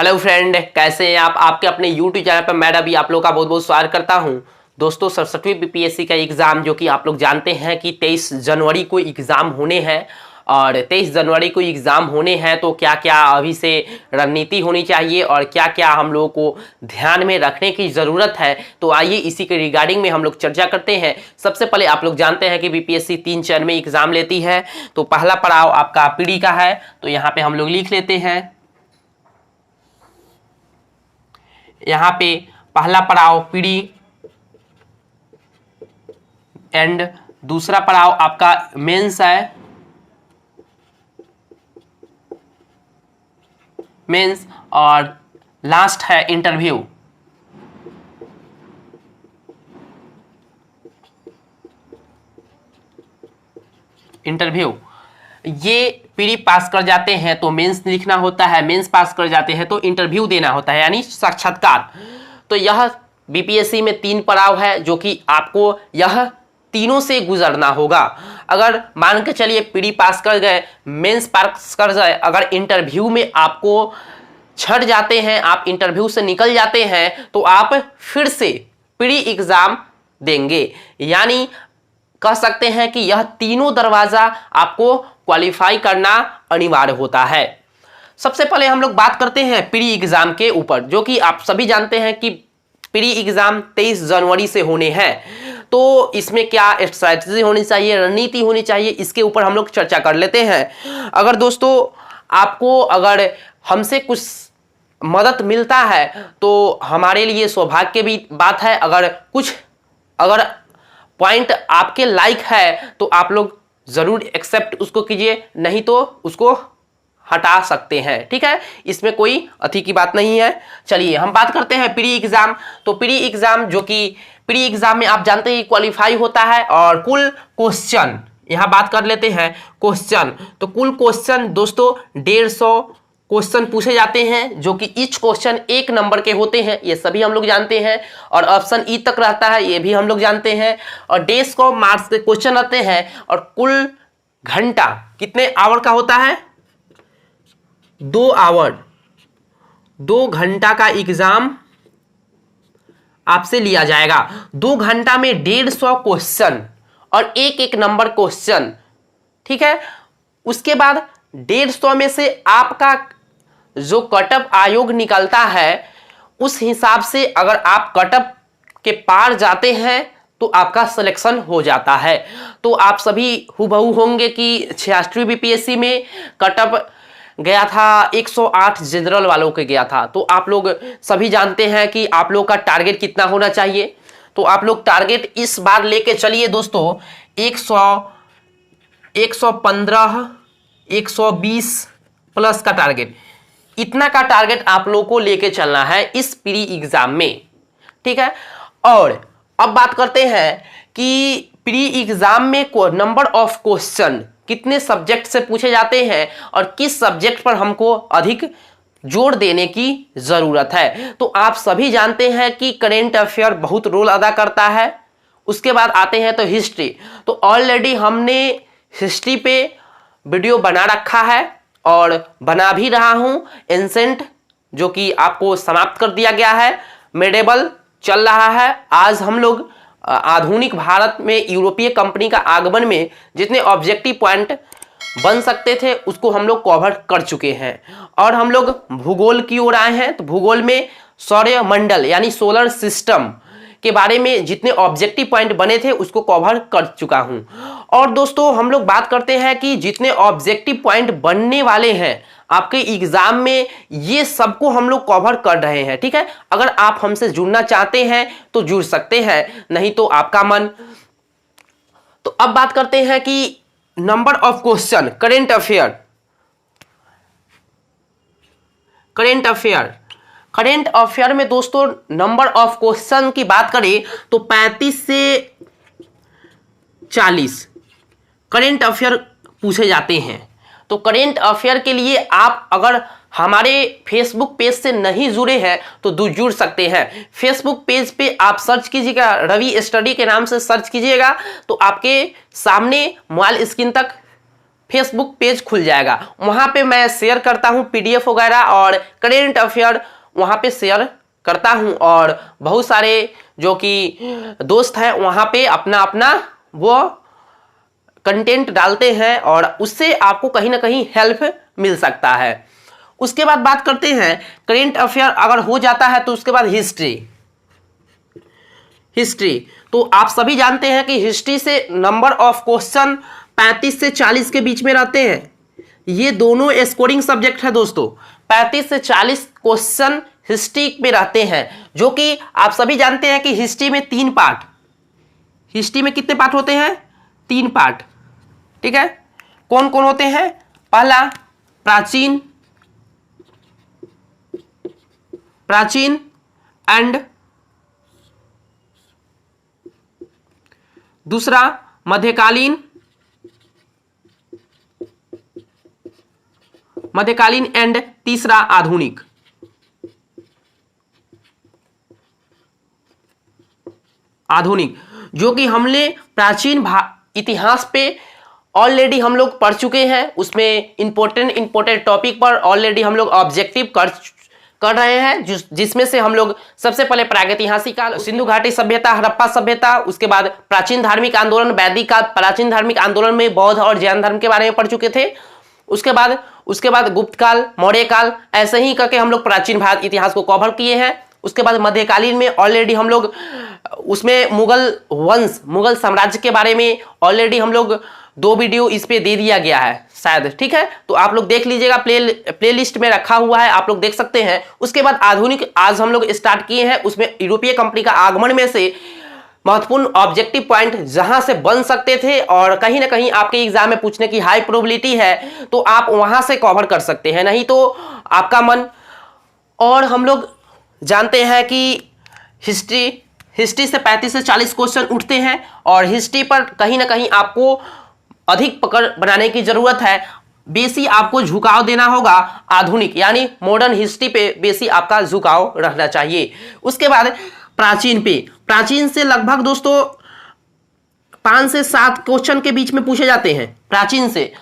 Hello friend, कैसे हैं आप। आपके अपने यूट्यूब चैनल पर मैं भी आप लोग का बहुत बहुत स्वागत करता हूं। दोस्तों, 67वीं बीपीएससी का एग्ज़ाम जो कि आप लोग जानते हैं कि 23 जनवरी को एग्ज़ाम होने हैं और 23 जनवरी को एग्ज़ाम होने हैं तो क्या क्या अभी से रणनीति होनी चाहिए और क्या क्या हम लोगों को ध्यान में रखने की ज़रूरत है, तो आइए इसी के रिगार्डिंग में हम लोग चर्चा करते हैं। सबसे पहले आप लोग जानते हैं कि बीपीएससी 3 चरण में एग्ज़ाम लेती है। तो पहला पड़ाव आपका पीडी का है, तो यहाँ पे हम लोग लिख लेते हैं। यहाँ पे पहला पड़ाव पीडी एंड दूसरा पड़ाव आपका मेंस है, मेंस, और लास्ट है इंटरव्यू। इंटरव्यू ये पीडी पास कर जाते हैं तो मेंस लिखना होता है, मेंस पास कर जाते हैं तो इंटरव्यू देना होता है, यानी साक्षात्कार। तो यह बीपीएससी में 3 पड़ाव है जो कि आपको यह तीनों से गुजरना होगा। अगर मान के चलिए पीडी पास कर गए, मेंस पास कर गए, अगर इंटरव्यू में आपको छट जाते हैं, आप इंटरव्यू से निकल जाते हैं, तो आप फिर से पीडी एग्जाम देंगे। यानी कह सकते हैं कि यह तीनों दरवाजा आपको क्वालिफाई करना अनिवार्य होता है। सबसे पहले हम लोग बात करते हैं प्री एग्जाम के ऊपर, जो कि आप सभी जानते हैं कि प्री एग्जाम 23 जनवरी से होने हैं। तो इसमें क्या स्ट्रैटेजी होनी चाहिए, रणनीति होनी चाहिए, इसके ऊपर हम लोग चर्चा कर लेते हैं। अगर दोस्तों आपको अगर हमसे कुछ मदद मिलता है तो हमारे लिए सौभाग्य की भी बात है। अगर पॉइंट आपके लाइक है तो आप लोग जरूर एक्सेप्ट उसको कीजिए, नहीं तो उसको हटा सकते हैं, ठीक है। इसमें कोई अति की बात नहीं है। चलिए हम बात करते हैं प्री एग्जाम। तो प्री एग्जाम जो कि प्री एग्जाम में आप जानते हैं क्वालिफाई होता है और कुल क्वेश्चन यहां बात कर लेते हैं। क्वेश्चन तो कुल क्वेश्चन दोस्तों 150 क्वेश्चन पूछे जाते हैं, जो कि ईच क्वेश्चन 1 नंबर के होते हैं, ये सभी हम लोग जानते हैं। और ऑप्शन ई तक रहता है, ये भी हम लोग जानते हैं। और 150 मार्क्स के क्वेश्चन रहते हैं। और कुल घंटा कितने आवर का होता है? 2 आवर, 2 घंटा का एग्जाम आपसे लिया जाएगा। 2 घंटा में 150 क्वेश्चन और एक नंबर क्वेश्चन, ठीक है। उसके बाद 150 में से आपका जो कटअप आयोग निकलता है, उस हिसाब से अगर आप कटअप के पार जाते हैं तो आपका सिलेक्शन हो जाता है। तो आप सभी हुबहू होंगे कि 86वीं बीपीएससी में कटअप गया था 108 जनरल वालों के गया था। तो आप लोग सभी जानते हैं कि आप लोग का टारगेट कितना होना चाहिए। तो आप लोग टारगेट इस बार लेके चलिए दोस्तों 115 120 प्लस का टारगेट, इतना का टारगेट आप लोगों को लेके चलना है इस प्री एग्जाम में, ठीक है। और अब बात करते हैं कि प्री एग्जाम में नंबर ऑफ क्वेश्चन कितने सब्जेक्ट से पूछे जाते हैं और किस सब्जेक्ट पर हमको अधिक जोर देने की जरूरत है। तो आप सभी जानते हैं कि करेंट अफेयर बहुत रोल अदा करता है। उसके बाद आते हैं तो हिस्ट्री। तो ऑलरेडी हमने हिस्ट्री पे वीडियो बना रखा है और बना भी रहा हूं। एंसेंट जो कि आपको समाप्त कर दिया गया है, मेडेबल चल रहा है। आज हम लोग आधुनिक भारत में यूरोपीय कंपनी का आगमन में जितने ऑब्जेक्टिव पॉइंट बन सकते थे उसको हम लोग कवर कर चुके हैं। और हम लोग भूगोल की ओर आए हैं। तो भूगोल में सौरमंडल यानी सोलर सिस्टम के बारे में जितने ऑब्जेक्टिव पॉइंट बने थे उसको कवर कर चुका हूं। और दोस्तों हम लोग बात करते हैं कि जितने ऑब्जेक्टिव पॉइंट बनने वाले हैं आपके एग्जाम में, ये सबको हम लोग कवर कर रहे हैं, ठीक है। अगर आप हमसे जुड़ना चाहते हैं तो जुड़ सकते हैं, नहीं तो आपका मन। तो अब बात करते हैं कि number of question current affair. Current affair में दोस्तों नंबर ऑफ क्वेश्चन की बात करें तो 35 से 40 करेंट अफेयर पूछे जाते हैं। तो करेंट अफेयर के लिए आप अगर हमारे फेसबुक पेज से नहीं जुड़े हैं तो जुड़ सकते हैं। फेसबुक पेज पे आप सर्च कीजिएगा, रवि स्टडी के नाम से सर्च कीजिएगा तो आपके सामने मोबाइल स्क्रीन तक फेसबुक पेज खुल जाएगा। वहाँ पे मैं शेयर करता हूँ PDF वगैरह और करेंट अफेयर वहाँ पे शेयर करता हूँ, और बहुत सारे जो कि दोस्त हैं वहाँ पे अपना अपना वो कंटेंट डालते हैं और उससे आपको कहीं ना कहीं हेल्प मिल सकता है। उसके बाद बात करते हैं करेंट अफेयर अगर हो जाता है तो उसके बाद हिस्ट्री तो आप सभी जानते हैं कि हिस्ट्री से नंबर ऑफ क्वेश्चन 35 से 40 के बीच में रहते हैं। ये दोनों स्कोरिंग सब्जेक्ट है दोस्तों। 35 से 40 क्वेश्चन हिस्ट्री में रहते हैं, जो कि आप सभी जानते हैं कि हिस्ट्री में 3 पार्ट, हिस्ट्री में कितने पार्ट होते हैं? 3 पार्ट, ठीक है। कौन कौन होते हैं? पहला प्राचीन एंड दूसरा मध्यकालीन एंड तीसरा आधुनिक। जो कि हमने प्राचीन इतिहास पे ऑलरेडी हम लोग पढ़ चुके हैं। उसमें इंपॉर्टेंट टॉपिक पर ऑलरेडी हम लोग ऑब्जेक्टिव कर रहे हैं, जिसमें से हम लोग सबसे पहले प्रागैतिहासिक काल, सिंधु घाटी सभ्यता, हड़प्पा सभ्यता, उसके बाद प्राचीन धार्मिक आंदोलन, वैदिक काल, प्राचीन धार्मिक आंदोलन में बौद्ध और जैन धर्म के बारे में पढ़ चुके थे। उसके बाद गुप्त काल, मौर्य काल, ऐसे ही करके हम लोग प्राचीन भारत इतिहास को कवर किए हैं। उसके बाद मध्यकालीन में ऑलरेडी हम लोग उसमें मुगल साम्राज्य के बारे में ऑलरेडी हम लोग 2 वीडियो इस पे दे दिया गया है शायद, ठीक है। तो आप लोग देख लीजिएगा, प्ले लिस्ट में रखा हुआ है, आप लोग देख सकते हैं। उसके बाद आधुनिक आज हम लोग स्टार्ट किए हैं, उसमें यूरोपीय कंपनी का आगमन में से महत्वपूर्ण ऑब्जेक्टिव पॉइंट जहां से बन सकते थे और कहीं ना कहीं आपके एग्जाम में पूछने की हाई प्रोबेबिलिटी है, तो आप वहां से कवर कर सकते हैं, नहीं तो आपका मन। और हम लोग जानते हैं कि हिस्ट्री से 35 से 40 क्वेश्चन उठते हैं और हिस्ट्री पर कहीं ना कहीं आपको अधिक पकड़ बनाने की जरूरत है। बेसी आपको झुकाव देना होगा आधुनिक यानी मॉडर्न हिस्ट्री पे, बेसी आपका झुकाव रहना चाहिए। उसके बाद प्राचीन से लगभग दोस्तों 5 से 7 क्वेश्चन के बीच में पूछे जाते हैं। प्राचीन से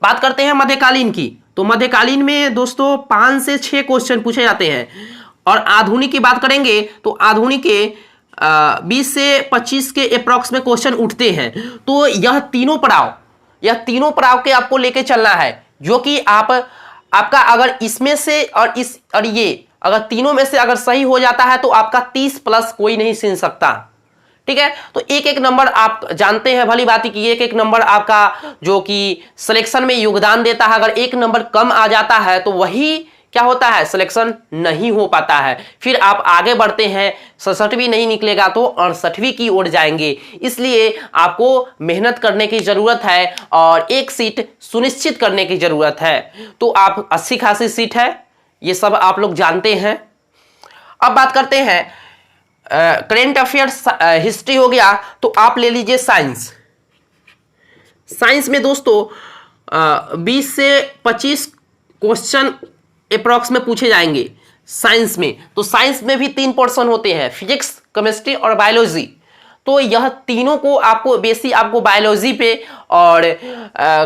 बात करते हैं मध्यकालीन की, तो मध्यकालीन में दोस्तों 5 से 6 क्वेश्चन पूछे जाते हैं। और आधुनिक की बात करेंगे तो आधुनिक के 20 से 25 के अप्रॉक्स में क्वेश्चन उठते हैं। तो यह तीनों पड़ाव के आपको लेके चलना है, जो कि आपका अगर इसमें से और ये अगर तीनों में से अगर सही हो जाता है तो आपका 30 प्लस कोई नहीं छीन सकता, ठीक है। तो एक नंबर आप जानते हैं भली बात कि एक नंबर आपका जो कि सिलेक्शन में योगदान देता है। अगर 1 नंबर कम आ जाता है तो वही क्या होता है, सिलेक्शन नहीं हो पाता है। फिर आप आगे बढ़ते हैं, 67वीं नहीं निकलेगा तो 68वीं की ओर जाएंगे। इसलिए आपको मेहनत करने की जरूरत है और एक सीट सुनिश्चित करने की जरूरत है। तो आप 80 खासी सीट है, ये सब आप लोग जानते हैं। अब बात करते हैं करेंट अफेयर्स, हिस्ट्री हो गया, तो आप ले लीजिए साइंस में दोस्तों 20 से 25 क्वेश्चन अप्रॉक्स में पूछे जाएंगे साइंस में। तो साइंस में भी 3 पोर्शन होते हैं, फिजिक्स, केमिस्ट्री और बायोलॉजी। तो यह तीनों को आपको आपको बायोलॉजी पे और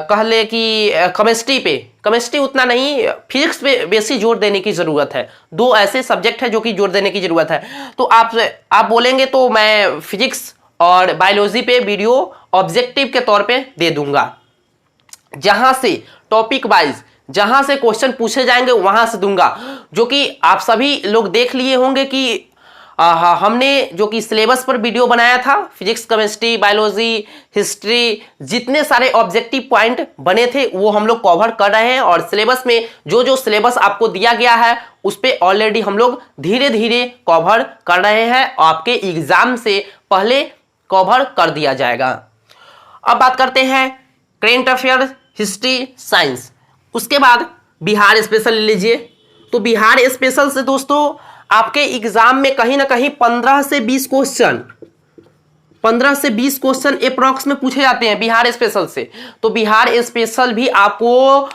कह ले कि केमिस्ट्री उतना नहीं, फिजिक्स पे बेसी जोर देने की जरूरत है। 2 ऐसे सब्जेक्ट है जो कि जोर देने की जरूरत है। तो आप बोलेंगे तो मैं फिजिक्स और बायोलॉजी पे वीडियो ऑब्जेक्टिव के तौर पे दे दूंगा, जहां से टॉपिक वाइज जहां से क्वेश्चन पूछे जाएंगे वहां से दूंगा। जो कि आप सभी लोग देख लिए होंगे कि हमने जो कि सिलेबस पर वीडियो बनाया था, फिजिक्स, केमिस्ट्री, बायोलॉजी, हिस्ट्री, जितने सारे ऑब्जेक्टिव पॉइंट बने थे वो हम लोग कवर कर रहे हैं। और सिलेबस में जो सिलेबस आपको दिया गया है उस पर ऑलरेडी हम लोग धीरे धीरे कवर कर रहे हैं, आपके एग्जाम से पहले कवर कर दिया जाएगा। अब बात करते हैं करेंट अफेयर, हिस्ट्री, साइंस। उसके बाद बिहार स्पेशल ले लीजिए। तो बिहार स्पेशल से दोस्तों आपके एग्जाम में कहीं ना कहीं 15 से 20 क्वेश्चन अप्रॉक्स में पूछे जाते हैं बिहार स्पेशल से। तो बिहार स्पेशल भी आपको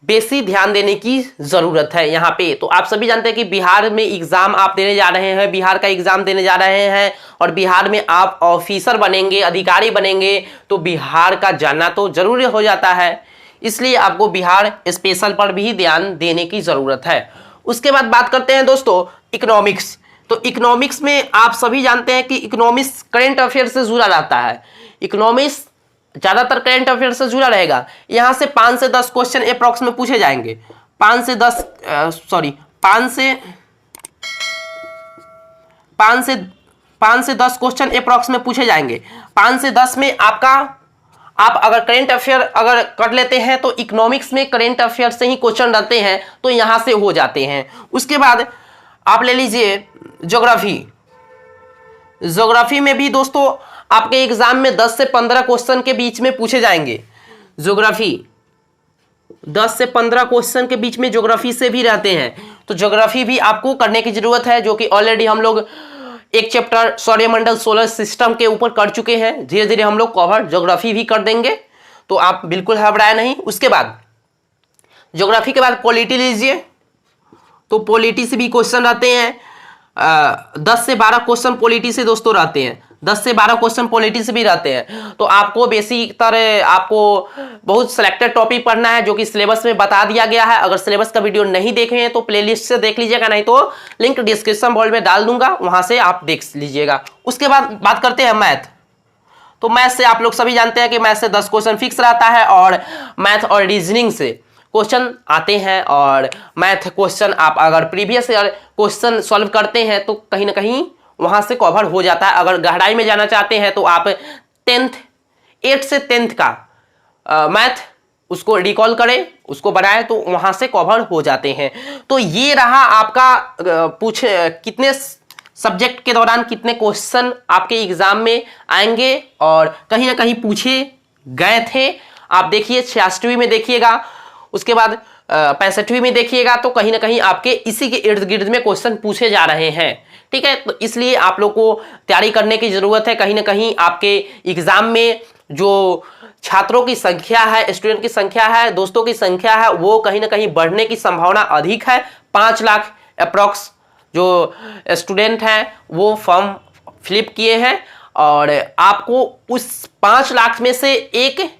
बेसी ध्यान देने की ज़रूरत है यहाँ पे। तो आप सभी जानते हैं कि बिहार में एग्ज़ाम आप देने जा रहे हैं, बिहार का एग्ज़ाम देने जा रहे हैं और बिहार में आप ऑफिसर बनेंगे, अधिकारी बनेंगे, तो बिहार का जानना तो जरूरी हो जाता है। इसलिए आपको बिहार स्पेशल पर भी ध्यान देने की ज़रूरत है। उसके बाद बात करते हैं दोस्तों इकोनॉमिक्स। तो इकोनॉमिक्स में आप सभी जानते हैं कि इकोनॉमिक्स करंट अफेयर से जुड़ा रहता है। इकोनॉमिक्स ज़्यादातर करंट अफेयर से जुड़ा रहेगा। यहाँ से 5 से 10 क्वेश्चन अप्रॉक्स में पूछे जाएंगे। 5 से 10 क्वेश्चन अप्रॉक्स में पूछे जाएंगे। 5 से 10 में आप अगर करंट अफेयर अगर कर लेते हैं तो इकोनॉमिक्स में करंट अफेयर से ही क्वेश्चन रहते हैं, तो यहाँ से हो जाते हैं। उसके बाद आप ले लीजिए ज्योग्राफी। ज्योग्राफी में भी दोस्तों आपके एग्जाम में 10 से 15 क्वेश्चन के बीच में पूछे जाएंगे। ज्योग्राफी 10 से 15 क्वेश्चन के बीच में ज्योग्राफी से भी रहते हैं, तो ज्योग्राफी भी आपको करने की जरूरत है, जो कि ऑलरेडी हम लोग एक चैप्टर सौरमंडल सोलर सिस्टम के ऊपर कर चुके हैं। धीरे धीरे हम लोग कवर ज्योग्राफी भी कर देंगे, तो आप बिल्कुल घबराए नहीं। उसके बाद ज्योग्राफी के बाद पॉलिटी लीजिए, तो पॉलिटी से भी क्वेश्चन रहते हैं। 10 से 12 क्वेश्चन पॉलिटी से दोस्तों रहते हैं। 10 से 12 क्वेश्चन पॉलिटी से भी रहते हैं। तो आपको बेसिक तरह आपको बहुत सिलेक्टेड टॉपिक पढ़ना है, जो कि सिलेबस में बता दिया गया है। अगर सिलेबस का वीडियो नहीं देखे हैं तो प्लेलिस्ट से देख लीजिएगा, नहीं तो लिंक डिस्क्रिप्शन बॉक्स में डाल दूंगा, वहां से आप देख लीजिएगा। उसके बाद बात करते हैं मैथ। तो मैथ से आप लोग सभी जानते हैं कि मैथ से 10 क्वेश्चन फिक्स रहता है और मैथ और रीजनिंग से क्वेश्चन आते हैं। और मैथ क्वेश्चन आप अगर प्रीवियस ईयर क्वेश्चन सॉल्व करते हैं तो कहीं ना कहीं वहां से कवर हो जाता है। अगर गहराई में जाना चाहते हैं तो आप 8th से 10th का मैथ उसको रिकॉल करें, उसको बनाएं, तो वहां से कवर हो जाते हैं। तो ये रहा आपका कितने सब्जेक्ट के दौरान कितने क्वेश्चन आपके एग्जाम में आएंगे और कहीं ना कहीं पूछे गए थे। आप देखिए 86वीं में देखिएगा, उसके बाद 65वीं में देखिएगा, तो कहीं ना कहीं आपके इसी के इर्द गिर्द में क्वेश्चन पूछे जा रहे हैं। ठीक है, तो इसलिए आप लोग को तैयारी करने की जरूरत है। कहीं ना कहीं आपके एग्जाम में जो छात्रों की संख्या है, स्टूडेंट की संख्या है, दोस्तों की संख्या है, वो कहीं ना कहीं बढ़ने की संभावना अधिक है। 5 लाख अप्रॉक्स जो स्टूडेंट हैं वो फॉर्म फिलअप किए हैं और आपको उस 5 लाख में से एक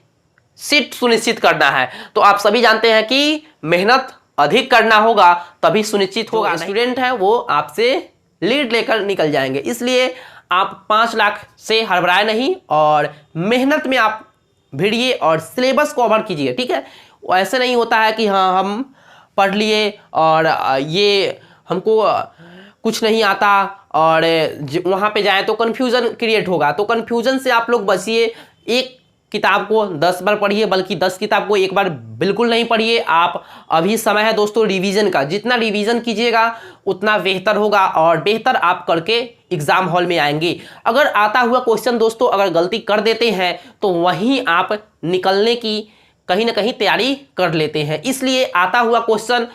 सीट सुनिश्चित करना है। तो आप सभी जानते हैं कि मेहनत अधिक करना होगा तभी सुनिश्चित होगा। स्टूडेंट है वो आपसे लीड लेकर निकल जाएंगे। इसलिए आप 5 लाख से हड़बड़ाए नहीं और मेहनत में आप भिड़िए और सिलेबस कवर कीजिए। ठीक है, ऐसे नहीं होता है कि हाँ हम पढ़ लिए और ये हमको कुछ नहीं आता और वहाँ पे जाए तो कन्फ्यूज़न क्रिएट होगा। तो कन्फ्यूज़न से आप लोग बचिए। एक किताब को 10 बार पढ़िए, बल्कि 10 किताब को एक बार बिल्कुल नहीं पढ़िए। आप अभी समय है दोस्तों रिवीजन का, जितना रिवीजन कीजिएगा उतना बेहतर होगा और बेहतर आप करके एग्जाम हॉल में आएंगे। अगर आता हुआ क्वेश्चन दोस्तों अगर गलती कर देते हैं तो वहीं आप निकलने की कहीं ना कहीं तैयारी कर लेते हैं। इसलिए आता हुआ क्वेश्चन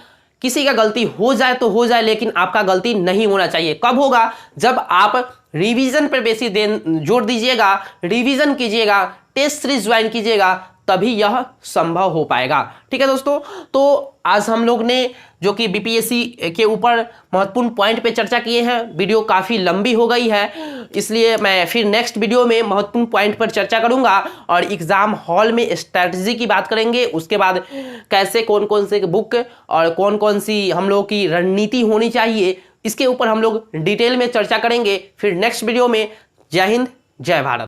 किसी का गलती हो जाए तो हो जाए, लेकिन आपका गलती नहीं होना चाहिए। कब होगा? जब आप रिवीजन पर बेसी जोर दीजिएगा, रिवीजन कीजिएगा, टेस्ट सीरीज ज्वाइन कीजिएगा, तभी यह संभव हो पाएगा। ठीक है दोस्तों, तो आज हम लोग ने जो कि बीपीएससी के ऊपर महत्वपूर्ण पॉइंट पे चर्चा किए हैं। वीडियो काफ़ी लंबी हो गई है, इसलिए मैं फिर नेक्स्ट वीडियो में महत्वपूर्ण पॉइंट पर चर्चा करूंगा और एग्जाम हॉल में स्ट्रैटेजी की बात करेंगे। उसके बाद कैसे कौन कौन से बुक और कौन कौन सी हम लोग की रणनीति होनी चाहिए, इसके ऊपर हम लोग डिटेल में चर्चा करेंगे फिर नेक्स्ट वीडियो में। जय हिंद, जय भारत।